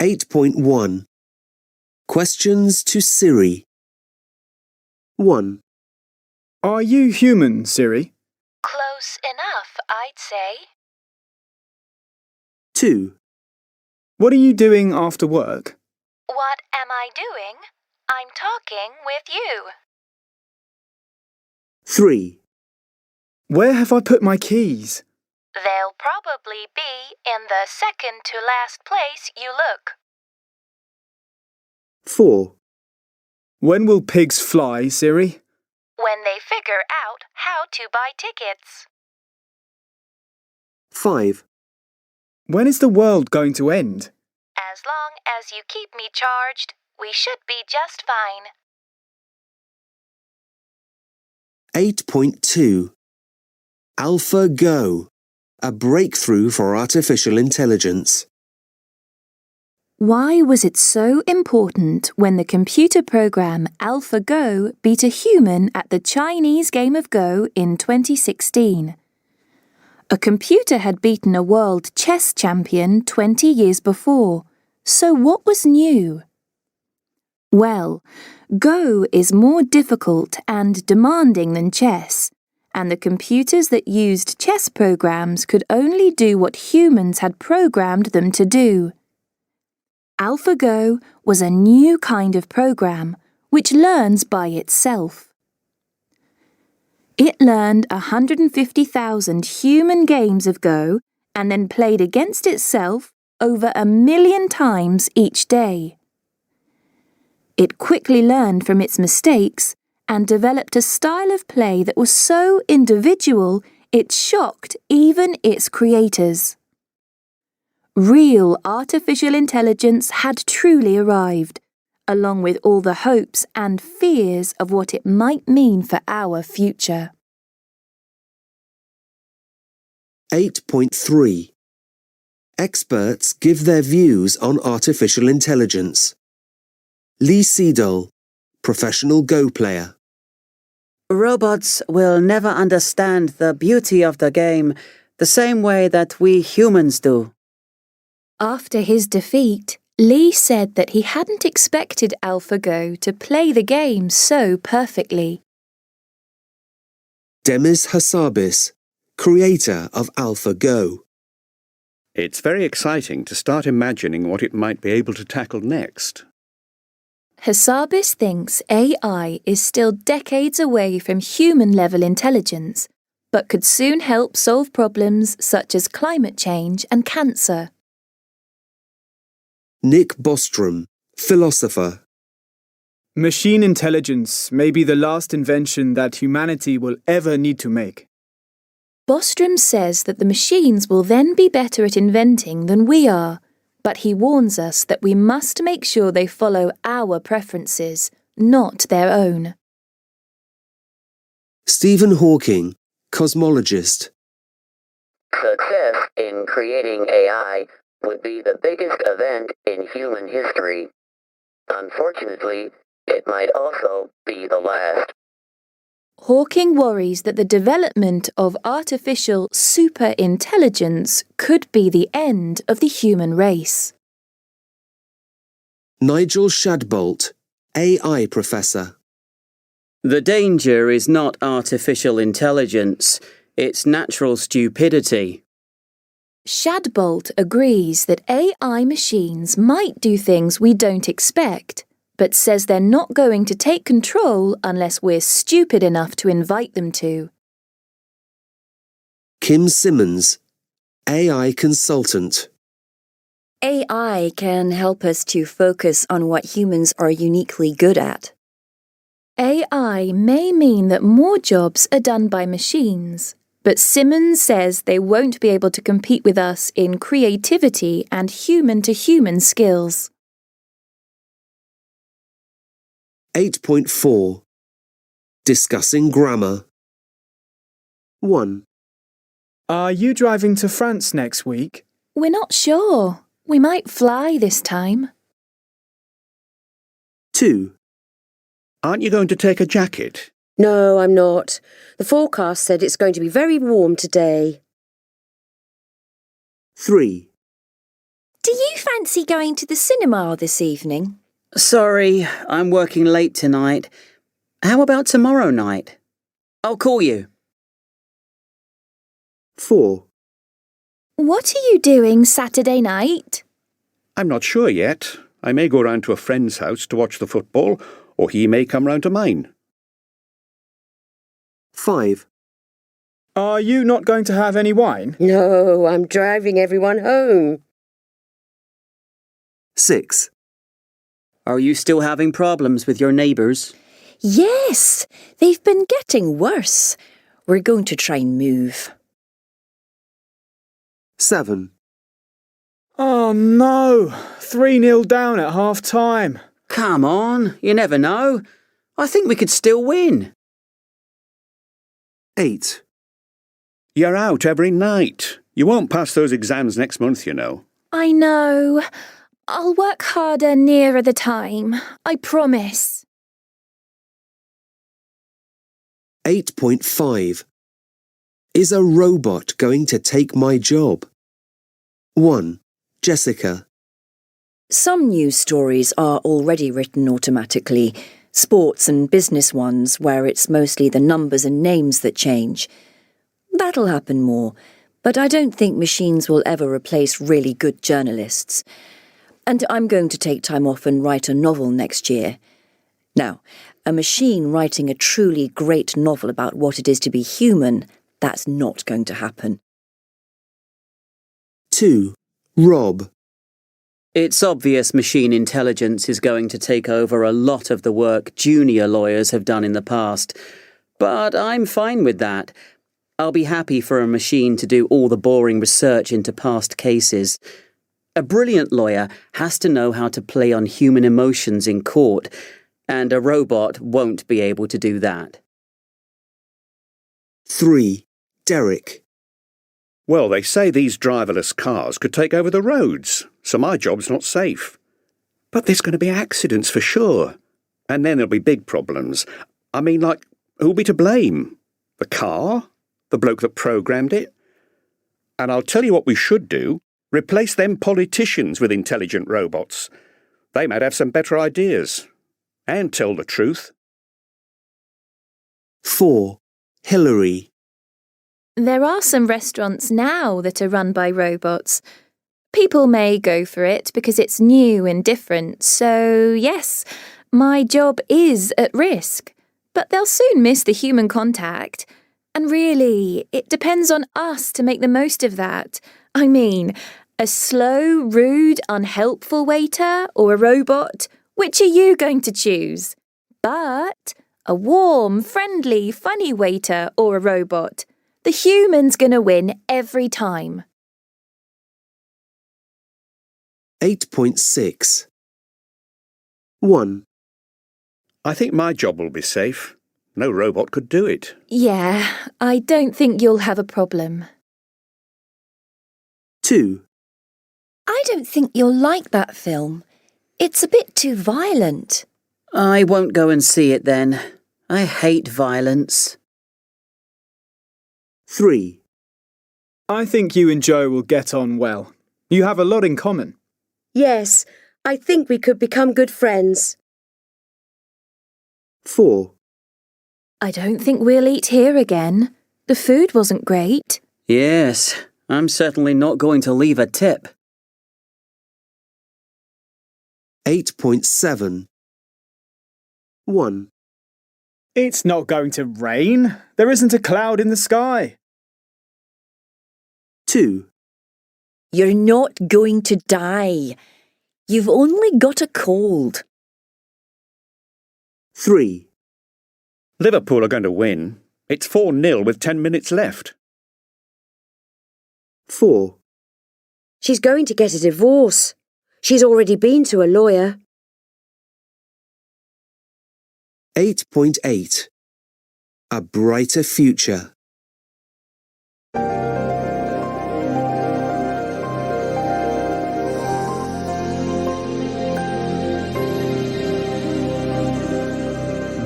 8.1 Questions to Siri. 1. Are you human, Siri? Close enough, I'd say. 2. What are you doing after work? What am I doing? I'm talking with you. 3. Where have I put my keys? They'll probably be in the second to last place you look. 4. When will pigs fly, Siri? When they figure out how to buy tickets. 5. When is the world going to end? As long as you keep me charged, we should be just fine. 8.2 AlphaGo, a breakthrough for artificial intelligence. Why was it so important when the computer program AlphaGo beat a human at the Chinese game of Go in 2016? A computer had beaten a world chess champion 20 years before, so what was new? Well, Go is more difficult and demanding than chess, and the computers that used chess programs could only do what humans had programmed them to do. AlphaGo was a new kind of program which learns by itself. It learned 150,000 human games of Go and then played against itself over 1 million times each day. It quickly learned from its mistakes and developed a style of play that was so individual it shocked even its creators. Real artificial intelligence had truly arrived, along with all the hopes and fears of what it might mean for our future. 8.3 Experts give their views on artificial intelligence. Lee Sedol, professional Go player. Robots will never understand the beauty of the game the same way that we humans do. After his defeat, Lee said that he hadn't expected AlphaGo to play the game so perfectly. Demis Hassabis, creator of AlphaGo. It's very exciting to start imagining what it might be able to tackle next. Hassabis thinks AI is still decades away from human-level intelligence, but could soon help solve problems such as climate change and cancer. Nick Bostrom, philosopher. Machine intelligence may be the last invention that humanity will ever need to make. Bostrom says that the machines will then be better at inventing than we are, but he warns us that we must make sure they follow our preferences, not their own. Stephen Hawking, cosmologist. Success in creating AI would be the biggest event in human history. Unfortunately, it might also be the last. Hawking worries that the development of artificial superintelligence could be the end of the human race. Nigel Shadbolt, AI professor. The danger is not artificial intelligence, it's natural stupidity. Shadbolt agrees that AI machines might do things we don't expect, but says they're not going to take control unless we're stupid enough to invite them to. Kim Simmons, AI consultant. AI can help us to focus on what humans are uniquely good at. AI may mean that more jobs are done by machines, but Simmons says they won't be able to compete with us in creativity and human-to-human skills. 8.4 Discussing grammar. 1. Are you driving to France next week? We're not sure. We might fly this time. 2. Aren't you going to take a jacket? No, I'm not. The forecast said it's going to be very warm today. 3. Do you fancy going to the cinema this evening? Sorry, I'm working late tonight. How about tomorrow night? I'll call you. 4. What are you doing Saturday night? I'm not sure yet. I may go round to a friend's house to watch the football, or he may come round to mine. 5. Are you not going to have any wine? No, I'm driving everyone home. 6. Are you still having problems with your neighbours? Yes, they've been getting worse. We're going to try and move. 7. Oh no! 3-0 down at half-time. Come on, you never know. I think we could still win. 8. You're out every night. You won't pass those exams next month, you know. I know. I'll work harder nearer the time. I promise. 8.5. Is a robot going to take my job? 1. Jessica. Some news stories are already written automatically, sports and business ones where it's mostly the numbers and names that change. That'll happen more, but I don't think machines will ever replace really good journalists. And I'm going to take time off and write a novel next year. Now, a machine writing a truly great novel about what it is to be human, that's not going to happen. 2. Rob. It's obvious machine intelligence is going to take over a lot of the work junior lawyers have done in the past. But I'm fine with that. I'll be happy for a machine to do all the boring research into past cases. A brilliant lawyer has to know how to play on human emotions in court, and a robot won't be able to do that. 3. Derek. Well, they say these driverless cars could take over the roads, so my job's not safe. But there's going to be accidents for sure. And then there'll be big problems. I mean, like, who'll be to blame? The car? The bloke that programmed it? And I'll tell you what we should do. Replace them politicians with intelligent robots. They might have some better ideas. And tell the truth. 4. Hillary. There are some restaurants now that are run by robots. People may go for it because it's new and different, so yes, my job is at risk. But they'll soon miss the human contact. And really, it depends on us to make the most of that. I mean, a slow, rude, unhelpful waiter or a robot? Which are you going to choose? But a warm, friendly, funny waiter or a robot? The human's gonna win every time. 8.6. 1. I think my job will be safe. No robot could do it. Yeah, I don't think you'll have a problem. 2. I don't think you'll like that film. It's a bit too violent. I won't go and see it then. I hate violence. 3. I think you and Joe will get on well. You have a lot in common. Yes, I think we could become good friends. 4. I don't think we'll eat here again. The food wasn't great. Yes, I'm certainly not going to leave a tip. 8.7. 1. It's not going to rain. There isn't a cloud in the sky. 2. You're not going to die. You've only got a cold. 3. Liverpool are going to win. It's 4-0 with 10 minutes left. 4. She's going to get a divorce. She's already been to a lawyer. 8.8. A brighter future.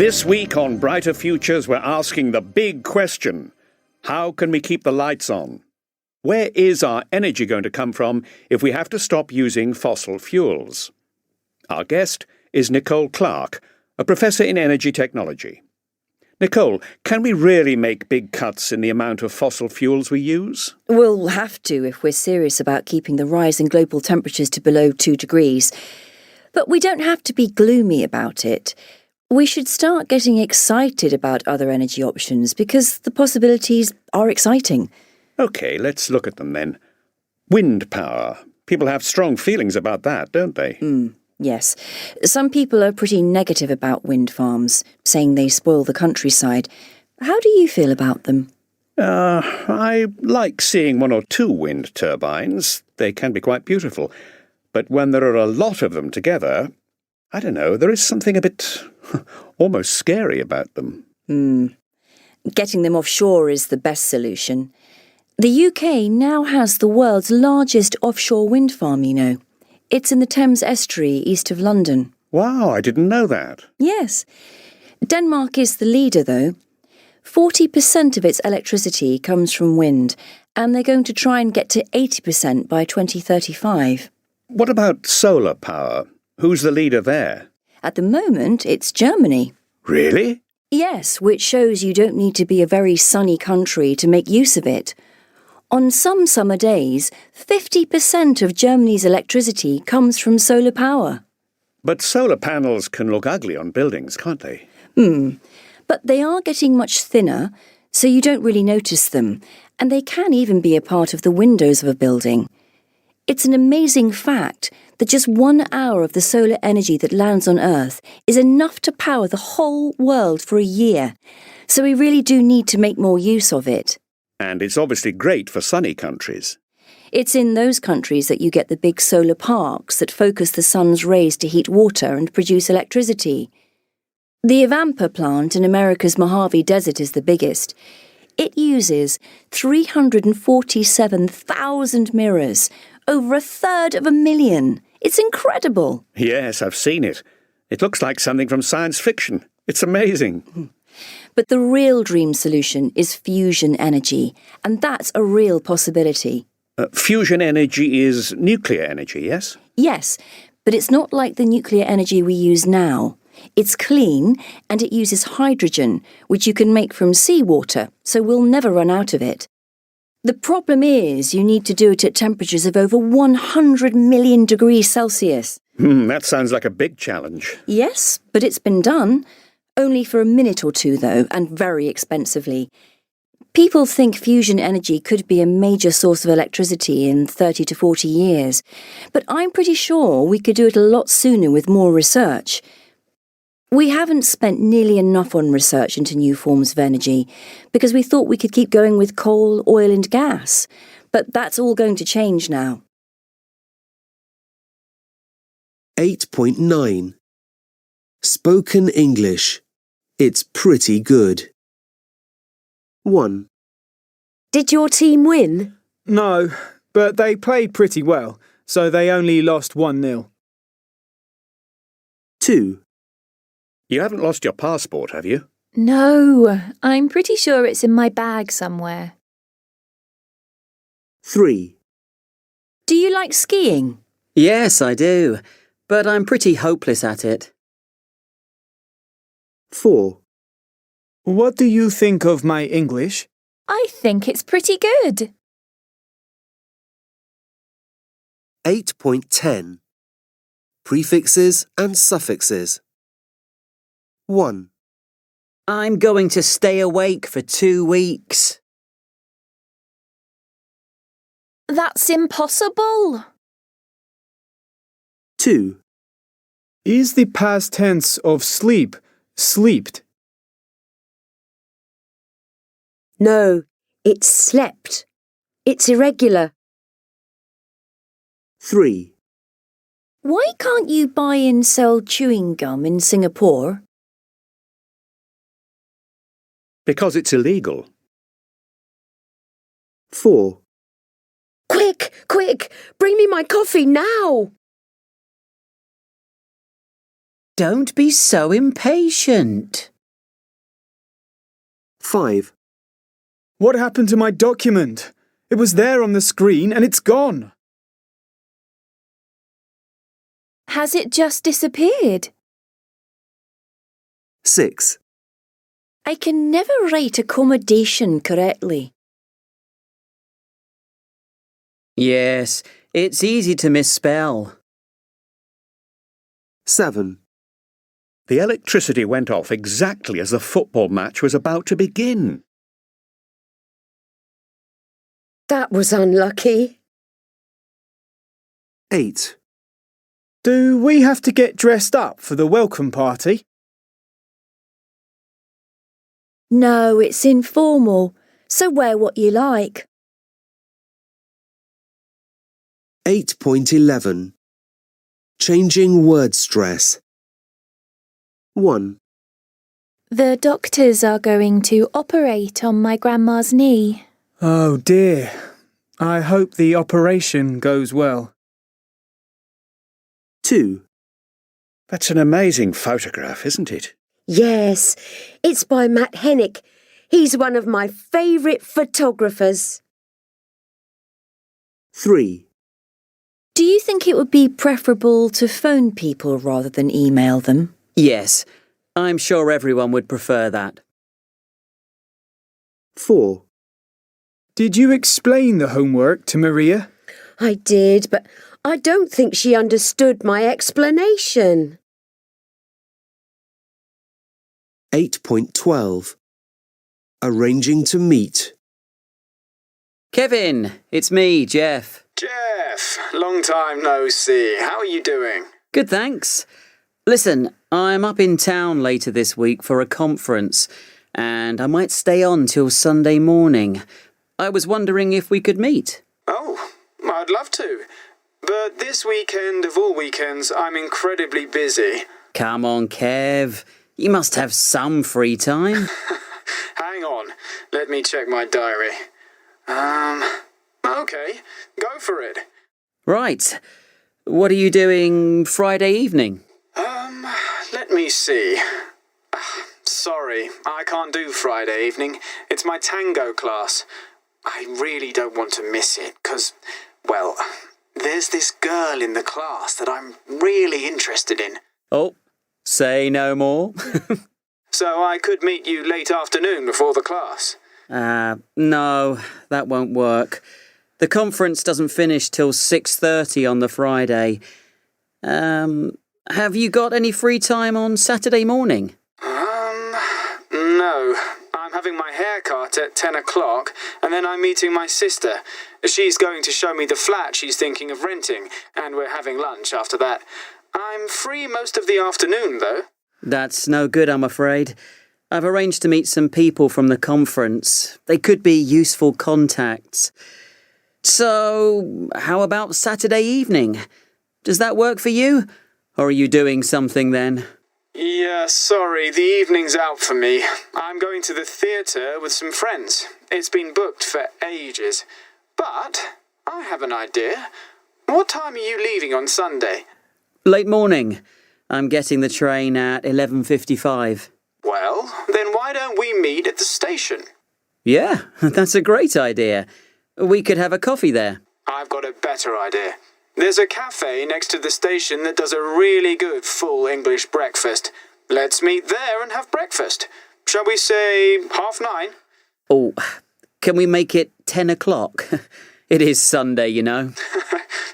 This week on Brighter Futures, we're asking the big question. How can we keep the lights on? Where is our energy going to come from if we have to stop using fossil fuels? Our guest is Nicole Clark, a professor in energy technology. Nicole, can we really make big cuts in the amount of fossil fuels we use? We'll have to if we're serious about keeping the rise in global temperatures to below 2 degrees. But we don't have to be gloomy about it. We should start getting excited about other energy options because the possibilities are exciting. OK, let's look at them then. Wind power. People have strong feelings about that, don't they? Yes. Some people are pretty negative about wind farms, saying they spoil the countryside. How do you feel about them? I like seeing 1 or 2 wind turbines. They can be quite beautiful. But when there are a lot of them together, I don't know, there is something a bit almost scary about them. Getting them offshore is the best solution. The UK now has the world's largest offshore wind farm, you know. It's in the Thames estuary east of London. Wow, I didn't know that. Yes. Denmark is the leader, though. 40% of its electricity comes from wind, and they're going to try and get to 80% by 2035. What about solar power? Who's the leader there? At the moment, it's Germany. Really? Yes, which shows you don't need to be a very sunny country to make use of it. On some summer days, 50% of Germany's electricity comes from solar power. But solar panels can look ugly on buildings, can't they? But they are getting much thinner, so you don't really notice them, and they can even be a part of the windows of a building. It's an amazing fact that just 1 hour of the solar energy that lands on Earth is enough to power the whole world for a year, so we really do need to make more use of it. And it's obviously great for sunny countries. It's in those countries that you get the big solar parks that focus the sun's rays to heat water and produce electricity. The Evampa plant in America's Mojave Desert is the biggest. It uses 347,000 mirrors, over 1/3 It's incredible. Yes, I've seen it. It looks like something from science fiction. It's amazing. But the real dream solution is fusion energy, and that's a real possibility. Fusion energy is nuclear energy, yes? Yes, but it's not like the nuclear energy we use now. It's clean, and it uses hydrogen, which you can make from seawater, so we'll never run out of it. The problem is you need to do it at temperatures of over 100 million degrees Celsius. That sounds like a big challenge. Yes, but it's been done. Only for a minute or two, though, and very expensively. People think fusion energy could be a major source of electricity in 30 to 40 years, but I'm pretty sure we could do it a lot sooner with more research. We haven't spent nearly enough on research into new forms of energy because we thought we could keep going with coal, oil and gas, but that's all going to change now. 8.9. Spoken English. It's pretty good. 1. Did your team win? No, but they played pretty well, so they only lost 1-0. 2. You haven't lost your passport, have you? No, I'm pretty sure it's in my bag somewhere. 3. Do you like skiing? Yes, I do, but I'm pretty hopeless at it. 4. What do you think of my English? I think it's pretty good. 8.10. Prefixes and suffixes. 1. I'm going to stay awake for 2 weeks. That's impossible. 2. Is the past tense of sleep sleeped? No, it's slept. It's irregular. 3. Why can't you buy and sell chewing gum in Singapore? Because it's illegal. 4. Quick, quick, bring me my coffee now. Don't be so impatient. 5. What happened to my document? It was there on the screen and it's gone. Has it just disappeared? 6. I can never write accommodation correctly. Yes, it's easy to misspell. 7. The electricity went off exactly as the football match was about to begin. That was unlucky. 8. Do we have to get dressed up for the welcome party? No, it's informal, so wear what you like. 8.11. Changing word stress. 1. The doctors are going to operate on my grandma's knee. Oh dear. I hope the operation goes well. 2. That's an amazing photograph, isn't it? Yes, it's by Matt Hennick. He's one of my favourite photographers. 3. Do you think it would be preferable to phone people rather than email them? Yes, I'm sure everyone would prefer that. 4. Did you explain the homework to Maria? I did, but I don't think she understood my explanation. 8.12. Arranging to meet. Kevin, it's me, Jeff. Jeff, long time no see. How are you doing? Good, thanks. Listen, I'm up in town later this week for a conference, and I might stay on till Sunday morning. I was wondering if we could meet. Oh, I'd love to. But this weekend of all weekends, I'm incredibly busy. Come on, Kev. You must have some free time. Hang on, let me check my diary. Okay, go for it. Right. What are you doing Friday evening? Let me see. Sorry, I can't do Friday evening. It's my tango class. I really don't want to miss it, 'cause, well, there's this girl in the class that I'm really interested in. Oh, say no more. So I could meet you late afternoon before the class. No, that won't work. The conference doesn't finish till 6:30 on the Friday. Have you got any free time on Saturday morning? No. I'm having my hair cut at 10 o'clock, and then I'm meeting my sister. She's going to show me the flat she's thinking of renting, and we're having lunch after that. I'm free most of the afternoon, though. That's no good, I'm afraid. I've arranged to meet some people from the conference. They could be useful contacts. So, how about Saturday evening? Does that work for you? Or are you doing something then? Yeah, sorry, the evening's out for me. I'm going to the theatre with some friends. It's been booked for ages. But I have an idea. What time are you leaving on Sunday? Late morning. I'm getting the train at 11:55. Well, then why don't we meet at the station? Yeah, that's a great idea. We could have a coffee there. I've got a better idea. There's a cafe next to the station that does a really good full English breakfast. Let's meet there and have breakfast. Shall we say 9:30? Oh, can we make it 10 o'clock? It is Sunday, you know.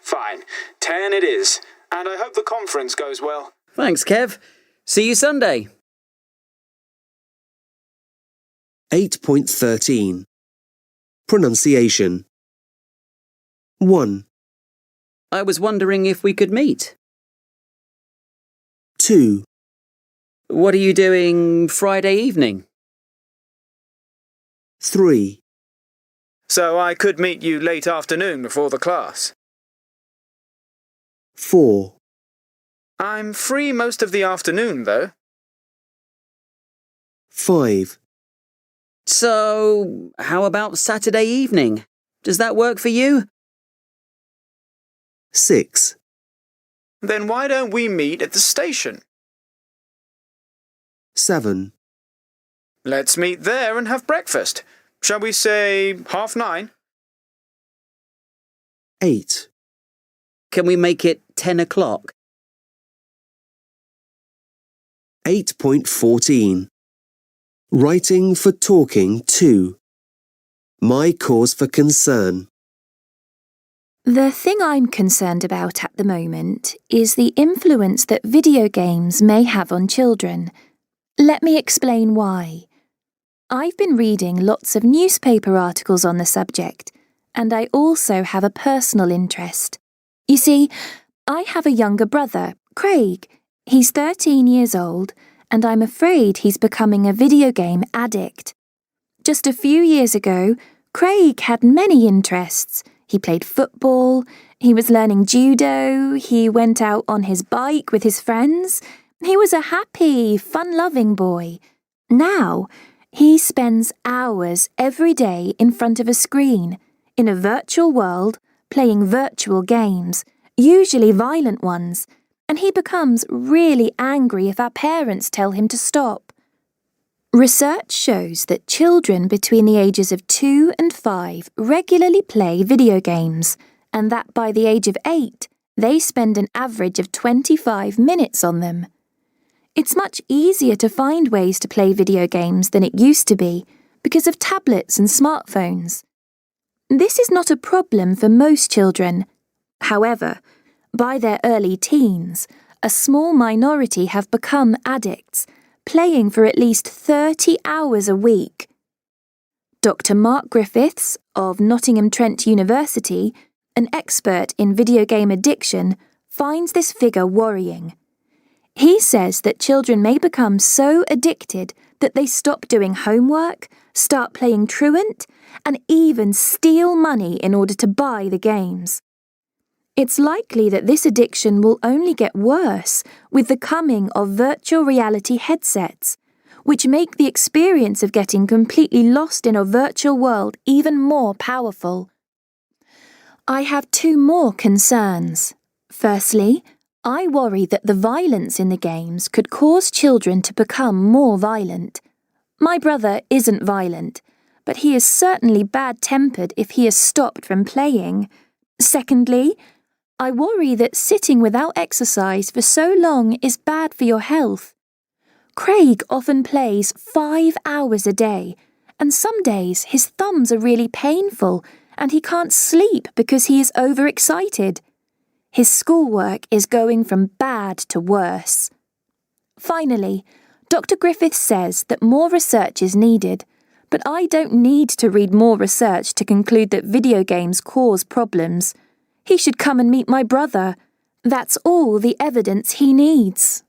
Fine, 10 it is. And I hope the conference goes well. Thanks, Kev. See you Sunday. 8.13. Pronunciation. 1. I was wondering if we could meet. 2. What are you doing Friday evening? 3. So I could meet you late afternoon before the class. 4. I'm free most of the afternoon, though. 5. So, how about Saturday evening? Does that work for you? 6. Then why don't we meet at the station? 7. Let's meet there and have breakfast. Shall we say 9:30? 8. Can we make it 10 o'clock? 8.14. Writing for talking 2. My cause for concern. The thing I'm concerned about at the moment is the influence that video games may have on children. Let me explain why. I've been reading lots of newspaper articles on the subject, and I also have a personal interest. You see, I have a younger brother, Craig. He's 13 years old, and I'm afraid he's becoming a video game addict. Just a few years ago, Craig had many interests. He played football, he was learning judo, he went out on his bike with his friends. He was a happy, fun-loving boy. Now, he spends hours every day in front of a screen, in a virtual world, playing virtual games, usually violent ones, and he becomes really angry if our parents tell him to stop. Research shows that children between the ages of 2 and 5 regularly play video games, and that by the age of 8, they spend an average of 25 minutes on them. It's much easier to find ways to play video games than it used to be because of tablets and smartphones. This is not a problem for most children. However, by their early teens, a small minority have become addicts, playing for at least 30 hours a week. Dr. Mark Griffiths of Nottingham Trent University, an expert in video game addiction, finds this figure worrying. He says that children may become so addicted that they stop doing homework, start playing truant, and even steal money in order to buy the games. It's likely that this addiction will only get worse with the coming of virtual reality headsets, which make the experience of getting completely lost in a virtual world even more powerful. I have 2 more concerns. Firstly, I worry that the violence in the games could cause children to become more violent. My brother isn't violent, but he is certainly bad-tempered if he is stopped from playing. Secondly, I worry that sitting without exercise for so long is bad for your health. Craig often plays 5 hours a day, and some days his thumbs are really painful and he can't sleep because he is overexcited. His schoolwork is going from bad to worse. Finally, Dr. Griffith says that more research is needed, but I don't need to read more research to conclude that video games cause problems. He should come and meet my brother. That's all the evidence he needs.